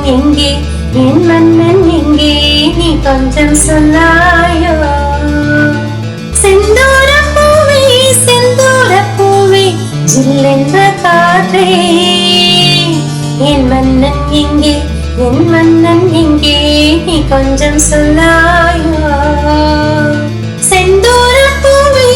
எங்கே என் மன்னன் எங்கே நீ கொஞ்சம் சொல்லாயோ செந்தூர பூவே ஜில்லென்ற காற்றே என் மன்னன் எங்கே என் மன்னன் எங்கே நீ கொஞ்சம் சொல்லாயோ செந்தூர பூவே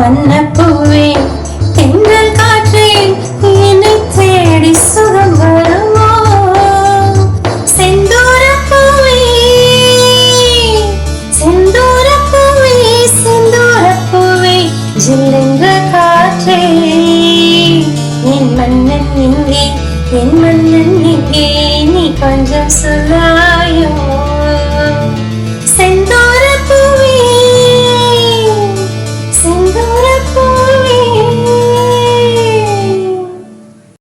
வண்ணப்பூவே தென்றல் காற்றே என்னை தேடி சுகம் வருமோ செந்தூர பூவே செந்தூர பூவே செந்தூர பூவே ஜில்லென்ற காற்றே என் மன்னன் எங்கே என் மன்னன் எங்கே நீ கொஞ்சம் சொல்ல